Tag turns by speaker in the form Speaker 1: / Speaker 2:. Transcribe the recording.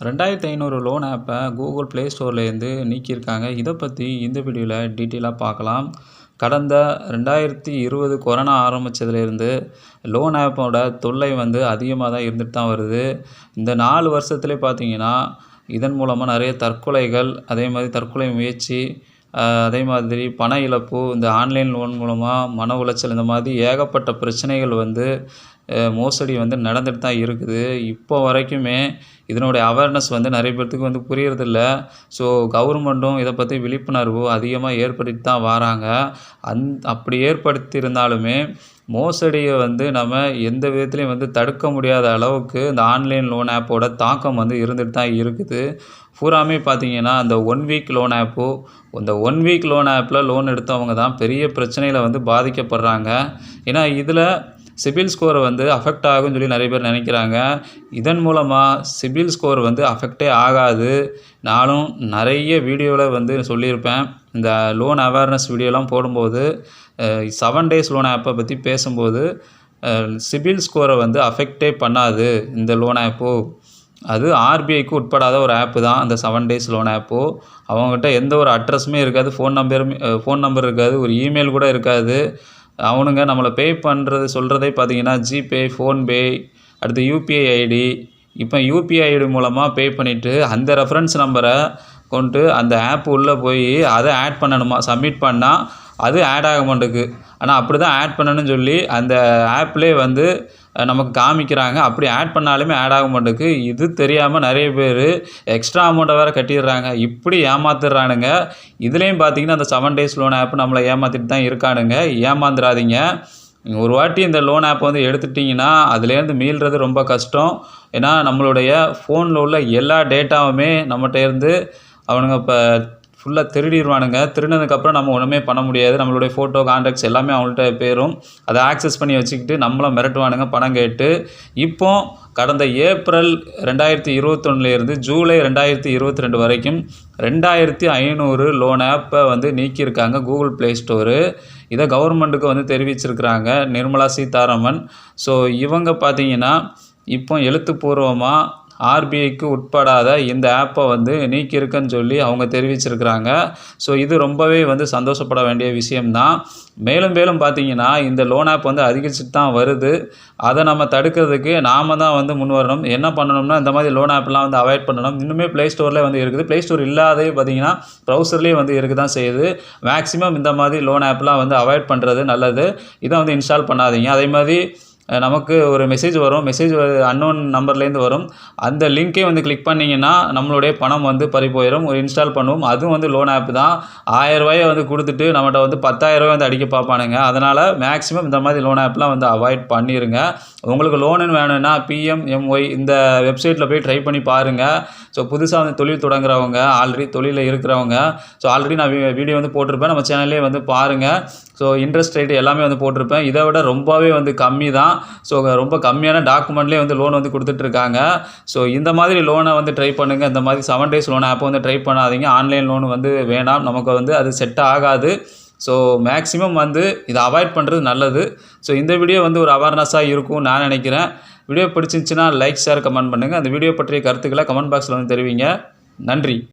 Speaker 1: 2500 loan ஆப்பை Google play ஸ்டோர்லேருந்து நீக்கியிருக்காங்க. இதை பற்றி இந்த வீடியோவில் டீட்டெயிலாக பார்க்கலாம். கடந்த 2020 கொரோனா ஆரம்பித்ததுலேருந்து லோன் ஆப்போட தொல்லை அதிகமாக தான் இருந்துட்டு தான் வருது. இந்த 4 வருஷத்துலேயே பார்த்தீங்கன்னா இதன் மூலமாக நிறைய தற்கொலைகள், அதே மாதிரி தற்கொலை முயற்சி, அதே மாதிரி பண இழப்பு, இந்த ஆன்லைன் லோன் மூலமாக மன உளைச்சல், இந்த மாதிரி ஏகப்பட்ட பிரச்சனைகள் மோசடி நடந்துட்டு தான் இருக்குது. இப்போ வரைக்குமே இதனுடைய அவேர்னஸ் நிறைய பேர்த்துக்கு புரியறதில்ல. ஸோ கவர்மெண்ட்டும் இதை பற்றி விழிப்புணர்வு அதிகமாக ஏற்படுத்தி தான் வராங்க. அப்படி ஏற்படுத்தியிருந்தாலுமே மோசடியை நம்ம எந்த விதத்துலையும் தடுக்க முடியாத அளவுக்கு இந்த ஆன்லைன் லோன் ஆப்போட தாக்கம் இருந்துட்டு தான் இருக்குது. பூராமே பார்த்தீங்கன்னா அந்த 1 வீக் லோன் ஆப்பு, இந்த 1 வீக் லோன் ஆப்பில் லோன் எடுத்தவங்க தான் பெரிய பிரச்சனையில் பாதிக்கப்படுறாங்க. ஏன்னா இதில் சிபில் ஸ்கோரை அஃபெக்ட் ஆகும்னு சொல்லி நிறைய பேர் நினைக்கிறாங்க. இதன் மூலமாக சிபில் ஸ்கோர் அஃபெக்டே ஆகாது. நானும் நிறைய வீடியோவில் சொல்லியிருப்பேன். இந்த லோன் அவேர்னஸ் வீடியோலாம் போடும்போது 7 டேஸ் லோன் ஆப்பை பற்றி பேசும்போது சிபில் ஸ்கோரை அஃபெக்டே பண்ணாது இந்த லோன் ஆப்பு. அது ஆர்பிஐக்கு உட்படாத ஒரு ஆப்பு தான் அந்த 7 டேஸ் லோன் ஆப்பு. அவங்ககிட்ட எந்த ஒரு அட்ரஸுமே இருக்காது, ஃபோன் நம்பர் இருக்காது, ஒரு இமெயில் கூட இருக்காது. அவனுங்க நம்மளை பே பண்ணுறது சொல்கிறதே பார்த்தீங்கன்னா ஜிபே, ஃபோன்பே, அடுத்து யூபிஐ ஐடி. இப்போ யூபிஐ ஐடி மூலமாக பே பண்ணிவிட்டு அந்த ரெஃபரன்ஸ் நம்பரை கொண்டு அந்த ஆப் உள்ளே போய் அதை ஆட் பண்ணணுமா, சப்மிட் பண்ணால் அது ஆட் ஆக மாட்டேங்குது. ஆனால் அப்படி தான் ஆட் பண்ணணும்னு சொல்லி அந்த ஆப்லேயே நமக்கு காமிக்கிறாங்க. அப்படி ஆட் பண்ணாலுமே ஆட் ஆக மாட்டேங்குது. இது தெரியாமல் நிறைய பேர் எக்ஸ்ட்ரா அமௌண்ட்டை வேறு கட்டிடுறாங்க. இப்படி ஏமாத்துறானுங்க. இதுலேயும் பார்த்தீங்கன்னா அந்த 7 டேஸ் லோன் ஆப் நம்மளை ஏமாற்றிட்டு தான் இருக்கானுங்க. ஏமாந்துடாதீங்க. ஒரு வாட்டி இந்த லோன் ஆப் எடுத்துட்டிங்கன்னா அதுலேருந்து மீள்றது ரொம்ப கஷ்டம். ஏன்னா நம்மளுடைய ஃபோனில் உள்ள எல்லா டேட்டாவுமே நம்மகிட்ட இருந்து அவனுங்க இப்போ ஃபுல்லாக திருடிடுவானுங்க. திருடினதுக்கப்புறம் நம்ம ஒன்றுமே பண்ண முடியாது. நம்மளுடைய ஃபோட்டோ, கான்டாக்ட்ஸ் எல்லாமே அவங்கள்ட்ட போயிடும். அதை ஆக்சஸ் பண்ணி வச்சுக்கிட்டு நம்மளை மிரட்டுவானுங்க பணம் கேட்டு. இப்போ கடந்த ஏப்ரல் 2021 ஜூலை 2022 வரைக்கும் 2500 லோன் ஆப்பை நீக்கியிருக்காங்க கூகுள் ப்ளே ஸ்டோரு. இதை கவர்மெண்ட்டுக்கு தெரிவிச்சிருக்கிறாங்க நிர்மலா சீதாராமன். ஸோ இவங்க பார்த்தீங்கன்னா இப்போ எழுத்துப்பூர்வமாக ஆர்பிஐக்கு உட்படாத இந்த ஆப்பை நீக்கியிருக்குன்னு சொல்லி அவங்க தெரிவிச்சிருக்கிறாங்க. ஸோ இது ரொம்பவே சந்தோஷப்பட வேண்டிய விஷயம்தான். மேலும் பார்த்தீங்கன்னா இந்த லோன் ஆப் அதிகரிச்சுட்டு தான் வருது. அதை நம்ம தடுக்கிறதுக்கு நாம் தான் முன் வரணும். என்ன பண்ணணும்னா இந்த மாதிரி லோன் ஆப்லாம் அவாய்ட் பண்ணணும். இன்னுமே ப்ளே ஸ்டோரில் இருக்குது. ப்ளே ஸ்டோர் இல்லாதே பார்த்தீங்கன்னா ப்ரௌசர்லேயே இருக்க தான் செய்யுது. மேக்ஸிமம் இந்த மாதிரி லோன் ஆப்லாம் அவாய்ட் பண்ணுறது நல்லது. இதை இன்ஸ்டால் பண்ணாதீங்க. அதே மாதிரி நமக்கு ஒரு மெசேஜ் வரும். மெசேஜ் அன்னோன் நம்பர்லேருந்து வரும். அந்த லிங்க்கே கிளிக் பண்ணிங்கன்னா நம்மளுடைய பணம் பறி போயிடும். ஒரு இன்ஸ்டால் பண்ணுவோம். அதுவும் லோன் ஆப் தான். 1000 ரூபாயை கொடுத்துட்டு நம்மகிட்ட 10,000 ரூபாய் அடிக்க பார்ப்பானுங்க. அதனால் மேக்ஸிமம் இந்த மாதிரி லோன் ஆப்லாம் அவாய்ட் பண்ணிடுங்க. உங்களுக்கு லோனுன்னு வேணும்னா PMMY இந்த வெப்சைட்டில் போய் ட்ரை பண்ணி பாருங்கள். ஸோ புதுசாக தொழில் தொடங்குறவங்க, ஆல்ரெடி தொழிலில் இருக்கிறவங்க, ஸோ ஆல்ரெடி நான் வீடியோ போட்டிருப்பேன். நம்ம சேனல்லே பாருங்கள். ஸோ இன்ட்ரெஸ்ட் ரேட் எல்லாமே போட்டிருப்பேன். இதை விட ரொம்பவே கம்மி தான். ஸோ ரொம்ப கம்மியான டாக்குமெண்ட்லேயே லோன் கொடுத்துட்ருக்காங்க. ஸோ இந்த மாதிரி லோனை ட்ரை பண்ணுங்கள். இந்த மாதிரி 7 டேஸ் லோன் ஆப்பை ட்ரை பண்ணாதீங்க. ஆன்லைன் லோன் வேணாம். நமக்கு அது செட் ஆகாது. ஸோ மேக்ஸிமம் இதை அவாய்ட் பண்ணுறது நல்லது. ஸோ இந்த வீடியோ ஒரு அவேர்னஸாக இருக்கும்னு நான் நினைக்கிறேன். வீடியோ பிடிச்சிருந்துச்சுன்னா லைக், ஷேர், கமெண்ட் பண்ணுங்கள். அந்த வீடியோ பற்றிய கருத்துக்களை கமெண்ட் பாக்ஸில் தெரிவிங்க. நன்றி.